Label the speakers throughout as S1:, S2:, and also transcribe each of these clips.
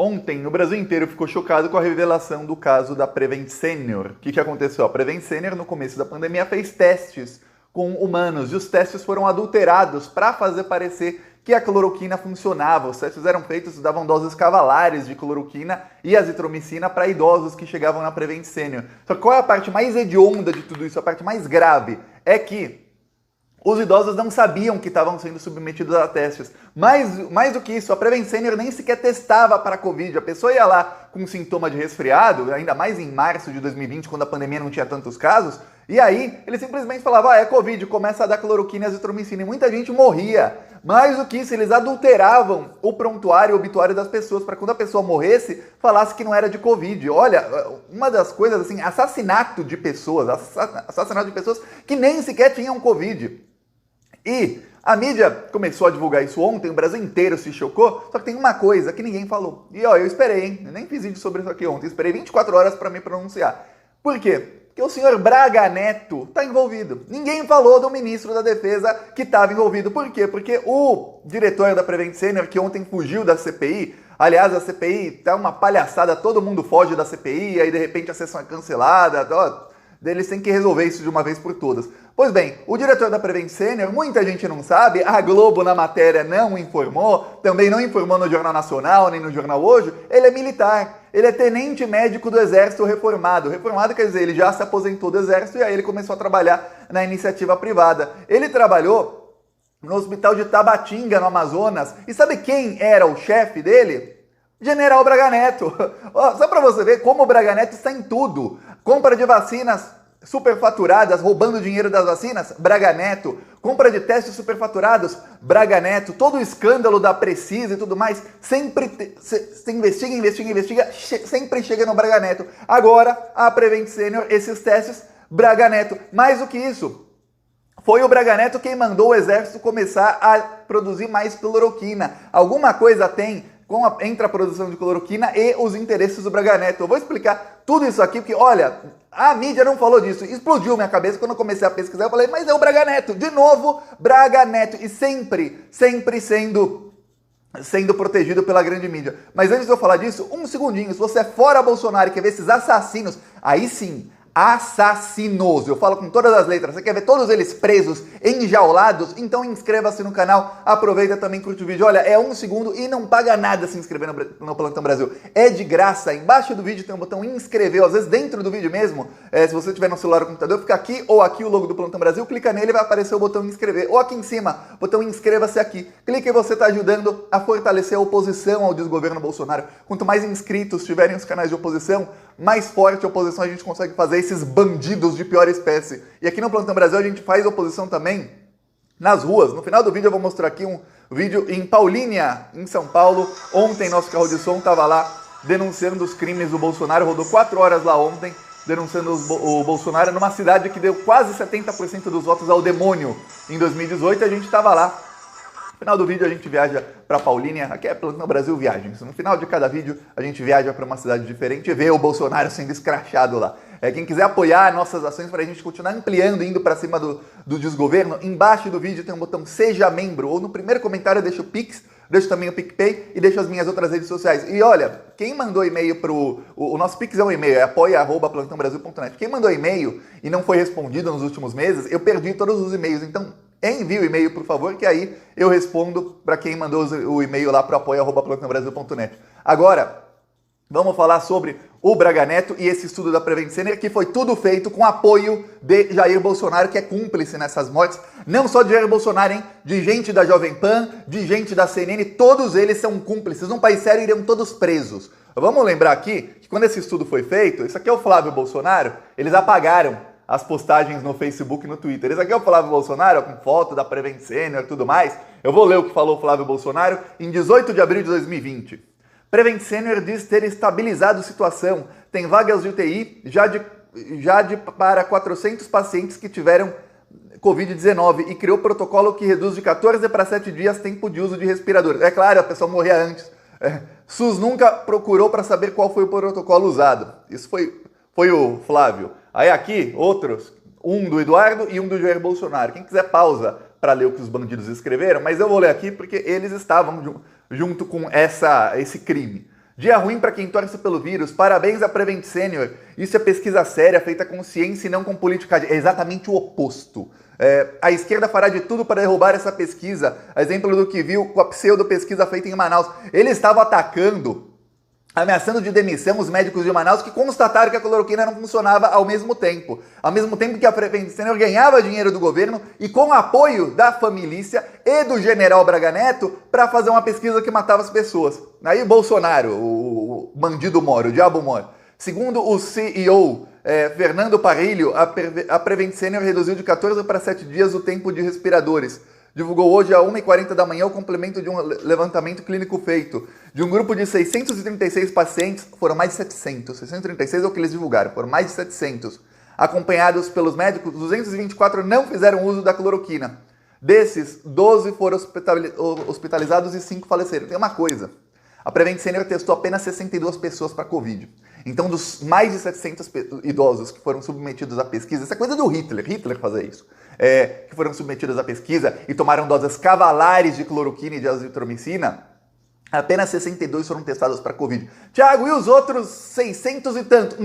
S1: Ontem, o Brasil inteiro ficou chocado com a revelação do caso da Prevent Senior. O que aconteceu? A Prevent Senior, no começo da pandemia, fez testes com humanos e os testes foram adulterados para fazer parecer que a cloroquina funcionava. Os testes eram feitos, davam doses cavalares de cloroquina e azitromicina para idosos que chegavam na Prevent Senior. Só que qual é a parte mais hedionda de tudo isso, a parte mais grave? É que os idosos não sabiam que estavam sendo submetidos a testes. Mais do que isso, a Prevent Senior nem sequer testava para a Covid. A pessoa ia lá com sintoma de resfriado, ainda mais em março de 2020, quando a pandemia não tinha tantos casos, e aí eles simplesmente falavam, é Covid, começa a dar cloroquina e azitromicina, e muita gente morria. Mais do que isso, eles adulteravam o prontuário e o obituário das pessoas, para quando a pessoa morresse, falasse que não era de Covid. Olha, uma das coisas assim, assassinato de pessoas que nem sequer tinham Covid. E a mídia começou a divulgar isso ontem, o Brasil inteiro se chocou, só que tem uma coisa que ninguém falou. E ó, eu esperei, hein? Eu nem fiz vídeo sobre isso aqui ontem, eu esperei 24 horas para me pronunciar. Por quê? Porque o senhor Braga Neto está envolvido. Ninguém falou do ministro da Defesa que estava envolvido. Por quê? Porque o diretor da Prevent Senior, que ontem fugiu da CPI, aliás, a CPI tá uma palhaçada, todo mundo foge da CPI, aí de repente a sessão é cancelada, ó, eles têm que resolver isso de uma vez por todas. Pois bem, o diretor da Prevent Senior, muita gente não sabe, a Globo na matéria não informou, também não informou no Jornal Nacional, nem no Jornal Hoje, ele é militar, ele é tenente médico do Exército reformado. Reformado quer dizer, ele já se aposentou do Exército e aí ele começou a trabalhar na iniciativa privada. Ele trabalhou no hospital de Tabatinga, no Amazonas, e sabe quem era o chefe dele? General Braga Neto. Só para você ver como o Braga Neto está em tudo. Compra de vacinas superfaturadas, roubando dinheiro das vacinas, Braga Neto. Compra de testes superfaturados, Braga Neto. Todo o escândalo da Precisa e tudo mais, sempre se investiga, sempre chega no Braga Neto. Agora, a Prevent Senior, esses testes, Braga Neto. Mais do que isso, foi o Braga Neto quem mandou o Exército começar a produzir mais cloroquina. Alguma coisa tem entre a produção de cloroquina e os interesses do Braga Neto. Eu vou explicar tudo isso aqui, porque, olha, a mídia não falou disso. Explodiu minha cabeça quando eu comecei a pesquisar. Eu falei, mas é o Braga Neto. De novo, Braga Neto. E sempre sendo protegido pela grande mídia. Mas antes de eu falar disso, um segundinho. Se você é fora Bolsonaro e quer ver esses assassinos, aí sim, assassinos, eu falo com todas as letras, você quer ver todos eles presos, enjaulados? Então inscreva-se no canal, aproveita também, curte o vídeo, olha, é 1 segundo e não paga nada se inscrever no Plantão Brasil, é de graça, embaixo do vídeo tem um botão inscrever, às vezes dentro do vídeo mesmo, se você tiver no celular ou computador, fica aqui ou aqui o logo do Plantão Brasil, clica nele e vai aparecer o botão inscrever, ou aqui em cima, botão inscreva-se aqui, clica e você está ajudando a fortalecer a oposição ao desgoverno Bolsonaro. Quanto mais inscritos tiverem os canais de oposição, mais forte a oposição a gente consegue fazer, esses bandidos de pior espécie. E aqui no Plantão Brasil a gente faz oposição também nas ruas. No final do vídeo eu vou mostrar aqui um vídeo em Paulínia, em São Paulo. Ontem nosso carro de som estava lá denunciando os crimes do Bolsonaro, rodou 4 horas lá ontem, denunciando o Bolsonaro numa cidade que deu quase 70% dos votos ao demônio em 2018, e a gente estava lá. No final do vídeo a gente viaja para Paulínia, aqui é Plantão Brasil Viagens. No final de cada vídeo a gente viaja para uma cidade diferente e vê o Bolsonaro sendo escrachado lá. Quem quiser apoiar nossas ações para a gente continuar ampliando, indo para cima do desgoverno, embaixo do vídeo tem um botão Seja Membro, ou no primeiro comentário deixa o Pix, deixa também o PicPay e deixa as minhas outras redes sociais. E olha, quem mandou e-mail o nosso Pix é um e-mail, é apoia@plantãobrasil.net. Quem mandou e-mail e não foi respondido nos últimos meses, eu perdi todos os e-mails, então envie o e-mail, por favor, que aí eu respondo para quem mandou o e-mail lá para apoia@plantãobrasil.net. Agora, vamos falar sobre o Braga Neto e esse estudo da Prevent Senior, que foi tudo feito com apoio de Jair Bolsonaro, que é cúmplice nessas mortes. Não só de Jair Bolsonaro, hein? De gente da Jovem Pan, de gente da CNN, todos eles são cúmplices. Num país sério, iriam todos presos. Vamos lembrar aqui que quando esse estudo foi feito, isso aqui é o Flávio Bolsonaro, eles apagaram as postagens no Facebook e no Twitter. Esse aqui é o Flávio Bolsonaro, com foto da Prevent Senior e tudo mais. Eu vou ler o que falou o Flávio Bolsonaro em 18 de abril de 2020. Prevent Senior diz ter estabilizado a situação. Tem vagas de UTI para 400 pacientes que tiveram Covid-19 e criou protocolo que reduz de 14 para 7 dias tempo de uso de respirador. É claro, a pessoa morria antes. SUS nunca procurou para saber qual foi o protocolo usado. Isso foi o Flávio. Aí aqui, outros, um do Eduardo e um do Jair Bolsonaro. Quem quiser pausa para ler o que os bandidos escreveram, mas eu vou ler aqui porque eles estavam junto com esse crime. Dia ruim para quem torce pelo vírus. Parabéns à Prevent Senior. Isso é pesquisa séria, feita com ciência e não com politicagem. É exatamente o oposto. A esquerda fará de tudo para derrubar essa pesquisa. Exemplo do que viu com a pseudo-pesquisa feita em Manaus. Eles estavam atacando, ameaçando de demissão os médicos de Manaus que constataram que a cloroquina não funcionava ao mesmo tempo. Ao mesmo tempo que a Prevent Senior ganhava dinheiro do governo e com o apoio da família e do general Braga Neto para fazer uma pesquisa que matava as pessoas. Aí o Bolsonaro, o bandido mora, o diabo mora. Segundo o CEO Fernando Parrilho, a Prevent Senior reduziu de 14 para 7 dias o tempo de respiradores. Divulgou hoje às 1h40 da manhã o complemento de um levantamento clínico feito. De um grupo de 636 pacientes, foram mais de 700. 636 é o que eles divulgaram, foram mais de 700. Acompanhados pelos médicos, 224 não fizeram uso da cloroquina. Desses, 12 foram hospitalizados e 5 faleceram. Tem uma coisa, a Prevent Senior testou apenas 62 pessoas para Covid. Então, dos mais de 700 idosos que foram submetidos à pesquisa, essa é coisa do Hitler fazia isso, que foram submetidos à pesquisa e tomaram doses cavalares de cloroquina e de azitromicina, apenas 62 foram testados para Covid. Tiago, e os outros 600 e tanto?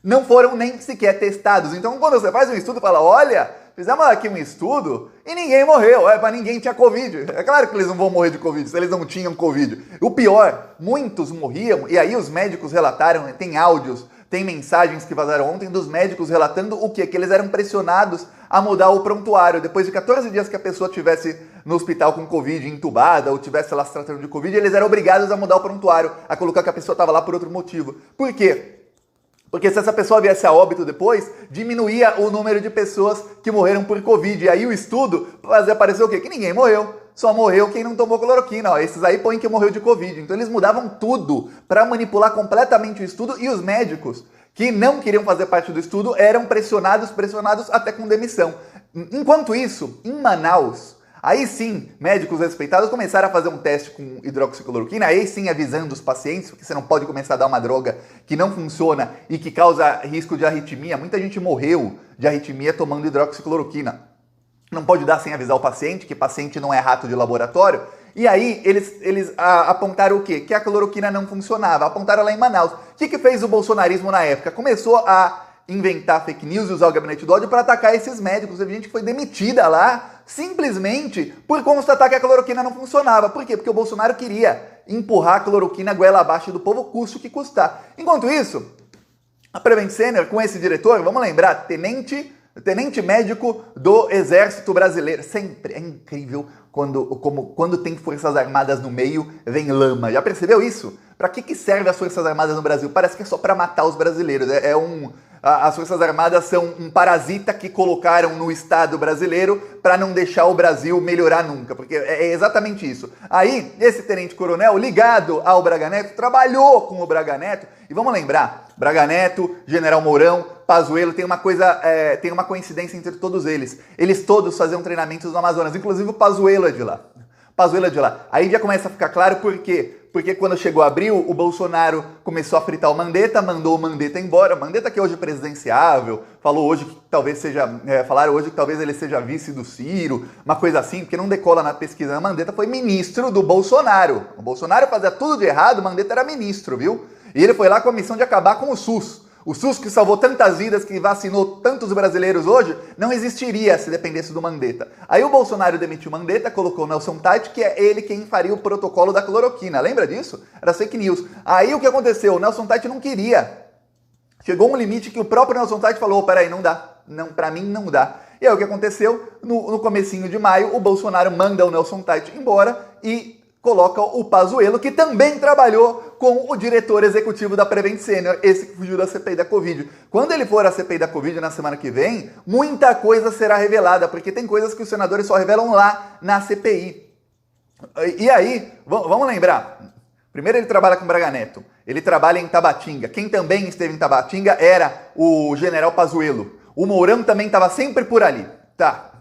S1: Não foram nem sequer testados. Então, quando você faz um estudo, fala, olha, fizemos aqui um estudo e ninguém morreu, para ninguém tinha Covid. É claro que eles não vão morrer de Covid, se eles não tinham Covid. O pior, muitos morriam, e aí os médicos relataram, tem áudios, tem mensagens que vazaram ontem dos médicos relatando o quê? Que eles eram pressionados a mudar o prontuário. Depois de 14 dias que a pessoa estivesse no hospital com Covid, entubada, ou estivesse lá se tratando de Covid, eles eram obrigados a mudar o prontuário, a colocar que a pessoa estava lá por outro motivo. Por quê? Porque se essa pessoa viesse a óbito depois, diminuía o número de pessoas que morreram por Covid. E aí o estudo fazia parecer o quê? Que ninguém morreu. Só morreu quem não tomou cloroquina. Ó, esses aí põem que morreu de Covid. Então eles mudavam tudo para manipular completamente o estudo. E os médicos que não queriam fazer parte do estudo eram pressionados até com demissão. Enquanto isso, em Manaus, aí sim, médicos respeitados começaram a fazer um teste com hidroxicloroquina, aí sim avisando os pacientes, porque você não pode começar a dar uma droga que não funciona e que causa risco de arritmia. Muita gente morreu de arritmia tomando hidroxicloroquina. Não pode dar sem avisar o paciente, que paciente não é rato de laboratório. E aí eles apontaram o quê? Que a cloroquina não funcionava. Apontaram lá em Manaus. O que fez o bolsonarismo na época? Começou a inventar fake news e usar o gabinete do ódio para atacar esses médicos. Teve gente que foi demitida lá simplesmente por constatar que a cloroquina não funcionava. Por quê? Porque o Bolsonaro queria empurrar a cloroquina goela abaixo do povo, custe o que custar. Enquanto isso, a Prevent Senior, com esse diretor, vamos lembrar, tenente médico do Exército Brasileiro. Sempre é incrível quando tem Forças Armadas no meio, vem lama. Já percebeu isso? Para que serve as Forças Armadas no Brasil? Parece que é só para matar os brasileiros. As Forças Armadas são um parasita que colocaram no Estado brasileiro para não deixar o Brasil melhorar nunca, porque é exatamente isso. Aí, esse tenente-coronel, ligado ao Braga Neto, trabalhou com o Braga Neto, e vamos lembrar, Braga Neto, General Mourão, Pazuello, tem uma coincidência entre todos eles. Eles todos faziam treinamentos no Amazonas, inclusive o Pazuello é de lá. Aí já começa a ficar claro por quê. Porque quando chegou abril, o Bolsonaro começou a fritar o Mandetta, mandou o Mandetta embora. Mandetta, que hoje é presidenciável, falaram hoje que talvez ele seja vice do Ciro, uma coisa assim, porque não decola na pesquisa. O Mandetta foi ministro do Bolsonaro. O Bolsonaro fazia tudo de errado, o Mandetta era ministro, viu? E ele foi lá com a missão de acabar com o SUS. O SUS, que salvou tantas vidas, que vacinou tantos brasileiros hoje, não existiria se dependesse do Mandetta. Aí o Bolsonaro demitiu o Mandetta, colocou o Nelson Taichi, que é ele quem faria o protocolo da cloroquina. Lembra disso? Era fake news. Aí o que aconteceu? O Nelson Taichi não queria. Chegou um limite que o próprio Nelson Taichi falou, peraí, não dá. Não, pra mim não dá. E aí o que aconteceu? No comecinho de maio, o Bolsonaro manda o Nelson Taichi embora e coloca o Pazuello, que também trabalhou com o diretor executivo da Prevent Senior, esse que fugiu da CPI da Covid. Quando ele for à CPI da Covid na semana que vem, muita coisa será revelada, porque tem coisas que os senadores só revelam lá na CPI. E aí, vamos lembrar, primeiro ele trabalha com Braga Neto, ele trabalha em Tabatinga. Quem também esteve em Tabatinga era o general Pazuello. O Mourão também estava sempre por ali. Tá.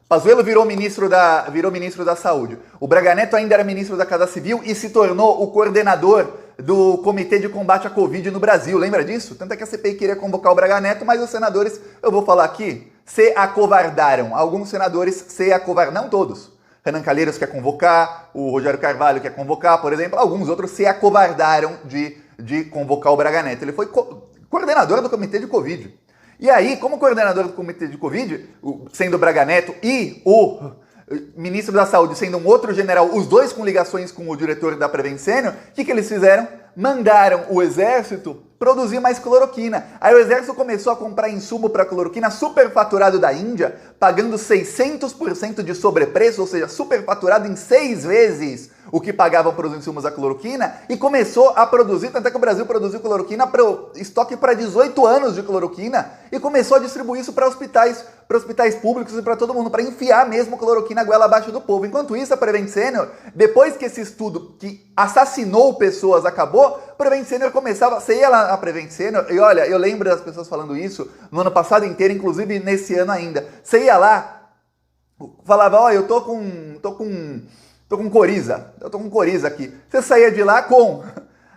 S1: Pazuello virou ministro da Saúde. O Braga Neto ainda era ministro da Casa Civil e se tornou o coordenador do Comitê de Combate à Covid no Brasil. Lembra disso? Tanto é que a CPI queria convocar o Braga Neto, mas os senadores, eu vou falar aqui, se acovardaram. Alguns senadores se acovardaram, não todos. Renan Calheiros quer convocar, o Rogério Carvalho quer convocar, por exemplo, alguns outros se acovardaram de convocar o Braga Neto. Ele foi coordenador do Comitê de Covid. E aí, como coordenador do Comitê de Covid, sendo o Braga Neto e o ministro da Saúde sendo um outro general, os dois com ligações com o diretor da Prevent Senior, o que eles fizeram? Mandaram o exército produzir mais cloroquina. Aí o exército começou a comprar insumo para cloroquina superfaturado da Índia, pagando 600% de sobrepreço, ou seja, superfaturado em 6 vezes o que pagavam para os insumos da cloroquina, e começou a produzir, tanto é que o Brasil produziu cloroquina para estoque para 18 anos de cloroquina, e começou a distribuir isso para hospitais públicos e para todo mundo, para enfiar mesmo cloroquina goela abaixo do povo. Enquanto isso, a Prevent Senior, depois que esse estudo que assassinou pessoas acabou, a Prevent Senior começava, você ia lá na Prevent Senior, e olha, eu lembro das pessoas falando isso no ano passado inteiro, inclusive nesse ano ainda, você ia lá, falava, ó, eu tô com coriza, eu tô com coriza aqui. Você saía de lá com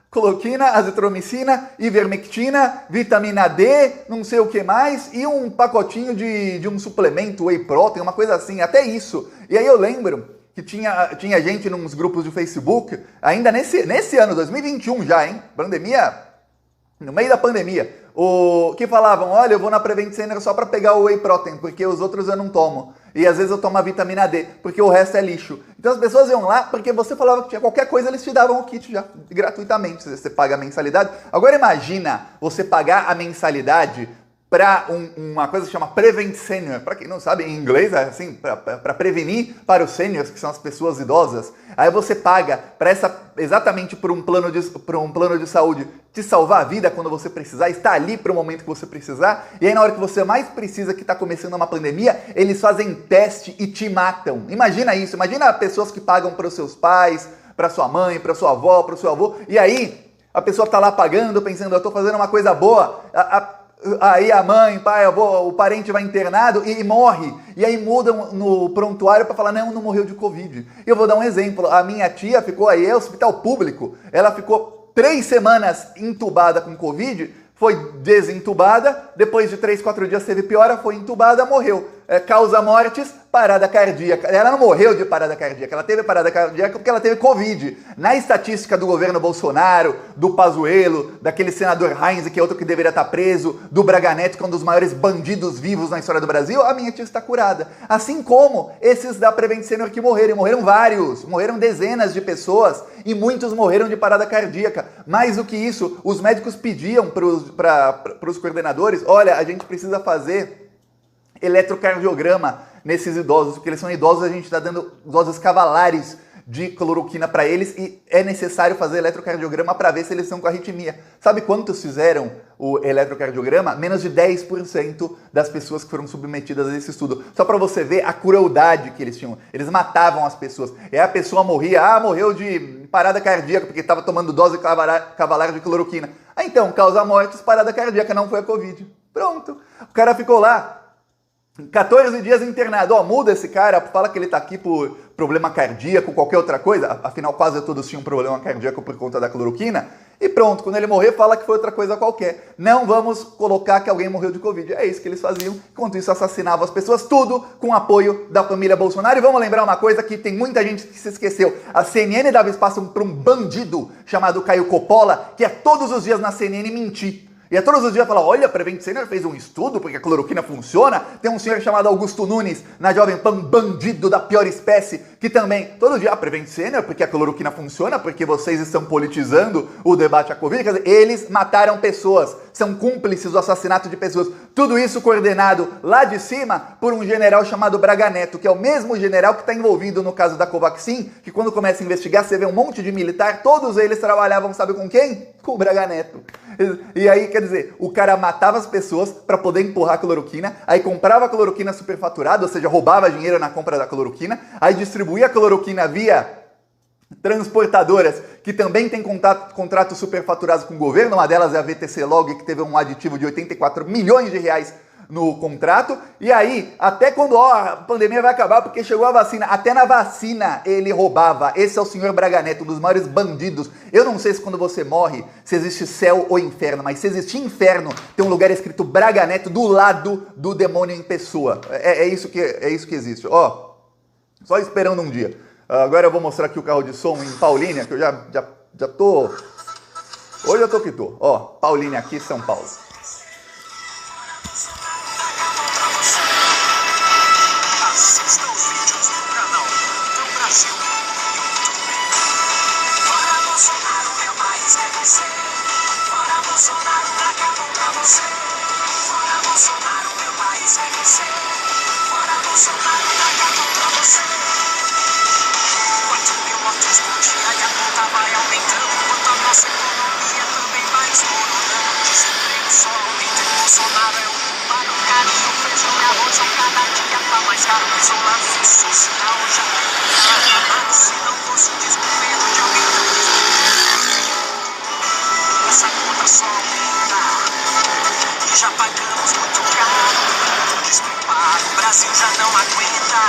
S1: cloroquina, azitromicina, ivermectina, vitamina D, não sei o que mais, e um pacotinho de um suplemento, whey protein, uma coisa assim, até isso. E aí eu lembro que tinha gente nos grupos de Facebook, ainda nesse ano, 2021 já, hein? Pandemia, no meio da pandemia, que falavam, olha, eu vou na Prevent Senior só para pegar o whey protein, porque os outros eu não tomo. E às vezes eu tomo a vitamina D, porque o resto é lixo. Então as pessoas iam lá, porque você falava que tinha qualquer coisa, eles te davam o kit já, gratuitamente, você paga a mensalidade. Agora imagina você pagar a mensalidade para uma coisa que chama Prevent Senior. Para quem não sabe, em inglês é assim, para prevenir para os seniors, que são as pessoas idosas. Aí você paga exatamente por um plano de saúde te salvar a vida quando você precisar, estar ali para o momento que você precisar. E aí na hora que você mais precisa, que está começando uma pandemia, eles fazem teste e te matam. Imagina isso, imagina pessoas que pagam para os seus pais, para sua mãe, para sua avó, para o seu avô. E aí a pessoa está lá pagando, pensando, eu estou fazendo uma coisa boa. Aí a mãe, pai, avô, o parente vai internado e morre. E aí mudam no prontuário para falar, não morreu de Covid. Eu vou dar um exemplo. A minha tia ficou aí, é hospital público, ela ficou 3 semanas entubada com Covid, foi desentubada, depois de 3, 4 dias teve piora, foi entubada, morreu. Causa mortes, parada cardíaca. Ela não morreu de parada cardíaca, ela teve parada cardíaca porque ela teve Covid. Na estatística do governo Bolsonaro, do Pazuello, daquele senador Heinz, que é outro que deveria estar preso, do Braga Neto, que é um dos maiores bandidos vivos na história do Brasil, a minha tia está curada. Assim como esses da Prevent Senior que morreram vários, morreram dezenas de pessoas e muitos morreram de parada cardíaca. Mais do que isso, os médicos pediam para os coordenadores, olha, a gente precisa fazer eletrocardiograma nesses idosos, porque eles são idosos, a gente está dando doses cavalares de cloroquina para eles e é necessário fazer eletrocardiograma para ver se eles estão com arritmia. Sabe quantos fizeram o eletrocardiograma? Menos de 10% das pessoas que foram submetidas a esse estudo. Só para você ver a crueldade que eles tinham. Eles matavam as pessoas. E aí a pessoa morria, morreu de parada cardíaca porque estava tomando dose cavalar de cloroquina. Então, causa mortes, parada cardíaca, não foi a Covid. Pronto. O cara ficou lá 14 dias internado, muda esse cara, fala que ele tá aqui por problema cardíaco, qualquer outra coisa, afinal quase todos tinham problema cardíaco por conta da cloroquina, e pronto, quando ele morrer fala que foi outra coisa qualquer. Não vamos colocar que alguém morreu de Covid, é isso que eles faziam, enquanto isso assassinavam as pessoas, tudo com apoio da família Bolsonaro. E vamos lembrar uma coisa que tem muita gente que se esqueceu, a CNN dava espaço para um bandido chamado Caio Coppola, que ia todos os dias na CNN mentir. E todos os dias falar, olha, a Prevent Senior fez um estudo porque a cloroquina funciona. Tem um senhor chamado Augusto Nunes, na Jovem Pan, bandido da pior espécie, que também, todo dia, a Prevent Senior, porque a cloroquina funciona, porque vocês estão politizando o debate à Covid. Quer dizer, eles mataram pessoas, são cúmplices do assassinato de pessoas. Tudo isso coordenado lá de cima por um general chamado Braga Neto, que é o mesmo general que está envolvido no caso da Covaxin, que quando começa a investigar, você vê um monte de militar, todos eles trabalhavam, sabe com quem? Com o Braga Neto. E aí, quer dizer, o cara matava as pessoas para poder empurrar a cloroquina, aí comprava a cloroquina superfaturada, ou seja, roubava dinheiro na compra da cloroquina, aí distribuía a cloroquina via transportadoras que também tem contratos superfaturados com o governo, uma delas é a VTC Log, que teve um aditivo de 84 milhões de reais no contrato, e aí, até quando a pandemia vai acabar, porque chegou a vacina, até na vacina ele roubava. Esse é o senhor Braga Neto, um dos maiores bandidos. Eu não sei se quando você morre, se existe céu ou inferno, mas se existe inferno, tem um lugar escrito Braga Neto do lado do demônio em pessoa. É isso que existe. Só esperando um dia. Agora eu vou mostrar aqui o carro de som em Paulínia, que eu já tô... Hoje eu tô que tô. Ó, Paulínia aqui, São Paulo.
S2: Assista os vídeos no canal do Brasil no YouTube. Fora Bolsonaro, meu país quer crescer. Fora Bolsonaro, acabou pra você. Fora Bolsonaro, meu país quer crescer. Fora Bolsonaro, acabou pra você. 4.000 mortes por dia e a conta vai aumentando. Enquanto a nossa economia também vai desmoronando. Desemprego só aumenta e Bolsonaro é o culpado. Carinho, feijão e arroz são cada dia tá mais caro. Isolamento social já tá acabado. Se não fosse o desgoverno de alguém tão desgoverno, essa conta só aumenta. E já pagamos muito caro. Muito despreparo, o Brasil já não aguenta.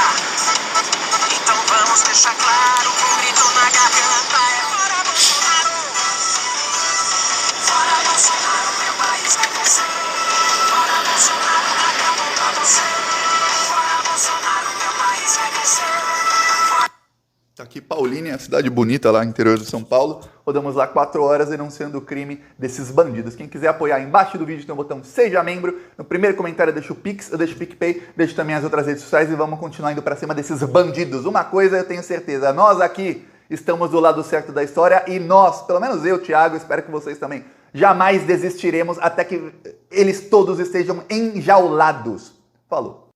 S2: Então vamos deixar claro, com grito na garganta, é fora Bolsonaro. Fora Bolsonaro, meu país quer crescer. Fora Bolsonaro, acabou pra você. Fora Bolsonaro, meu país quer crescer.
S1: Tá aqui Paulínia, cidade bonita lá no interior de São Paulo. Rodamos lá 4 horas denunciando o crime desses bandidos. Quem quiser apoiar, embaixo do vídeo tem o botão Seja Membro. No primeiro comentário deixa o Pix, eu deixo o PicPay, deixo também as outras redes sociais e vamos continuar indo pra cima desses bandidos. Uma coisa eu tenho certeza, nós aqui estamos do lado certo da história e nós, pelo menos eu, Thiago, espero que vocês também, jamais desistiremos até que eles todos estejam enjaulados. Falou.